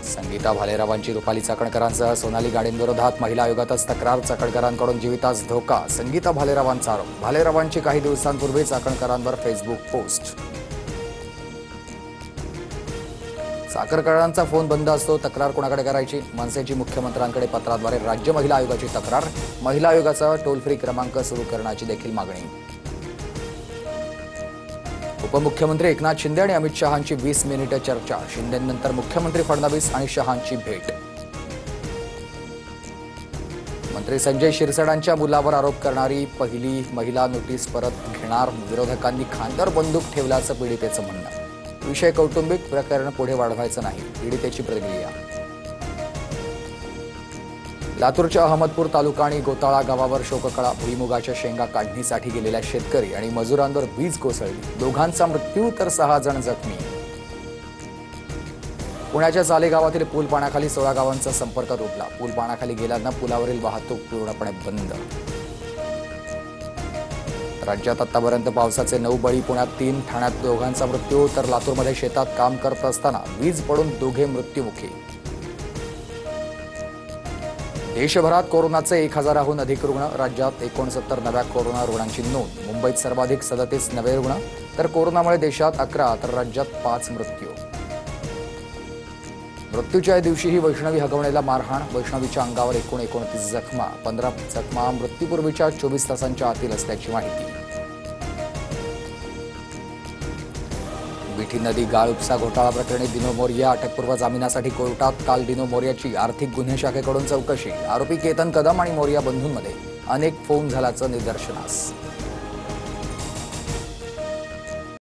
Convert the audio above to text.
संगीता भालेरावांची रुपाली चाकणकरांसह सोनाली गाडेंविरोधात महिला आयोगातच तक्रार. चाकणकरांकडून जीवितास धोका. संगीता भालेरावांचा आरोप. भालेरावांची काही दिवसांपूर्वी चाकणकरांवर फेसबुक पोस्ट. चाकणकरांचा फोन बंद असतो. तक्रार कोणाकडे करायची? मनसेची मुख्यमंत्र्यांकडे पत्राद्वारे राज्य महिला आयोगाची तक्रार. महिला आयोगाचा टोल फ्री क्रमांक सुरू करण्याची देखील मागणी. उपमुख्यमंत्री एकनाथ शिंदे आणि अमित शहांची 20 मिनिटे चर्चा. शिंदेनंतर मुख्यमंत्री फडणवीस आणि शहांची भेट. मंत्री संजय शिरसाटांच्या मुलावर आरोप करणारी पहिली महिला नोटीस परत घेणार. विरोधकांनी खांद्यावर बंदूक ठेवल्याचं पीडितेचं म्हणणं. विषय कौटुंबिक, प्रकरण पुढे वाढवायचं नाही. पीडितेची प्रतिक्रिया. लातूरच्या अहमदपूर तालुका आणि गोताळा गावावर शोककळा. भुईमुगाच्या शेंगा काढणीसाठी गेलेल्या शेतकरी आणि मजुरांवर वीज कोसळली. दोघांचा मृत्यू तर 6 जण जखमी. पुण्याच्या चाले गावातील पूल पाण्याखाली 16 गावांचा संपर्क तुटला. पूल पाण्याखाली गेल्यानं पुलावरील वाहतूक पूर्णपणे बंद. राज्यात आतापर्यंत पावसाचे 9 बळी. पुण्यात 3, ठाण्यात दोघांचा मृत्यू तर लातूरमध्ये शेतात काम करत असताना वीज पडून दोघे मृत्युमुखी. देशभरात कोरोनाचे 1000हून अधिक रुग्ण. राज्यात 69 नव्या कोरोना रुग्णांची नोंद. मुंबईत सर्वाधिक 37 नवे रुग्ण. तर कोरोनामुळे देशात 11 तर राज्यात 5 मृत्यू. मृत्यूच्या दिवशीही वैष्णवी हगवणेला मारहाण. वैष्णवीच्या अंगावर एकूण 29 जखमा. 15 जखमा मृत्यूपूर्वीच्या 24 तासांच्या आतील असल्याची माहिती. मिठी नदी गाळ उपसा घोटाळा प्रकरणी दिनो मोरिया अटकपूर्व जामिनासाठी कोर्टात. काल दिनो मोरियाची आर्थिक गुन्हे शाखेकडून चौकशी. आरोपी केतन कदम आणि मोरिया बंधूंमध्ये अनेक फोन झाल्याचं निदर्शनास.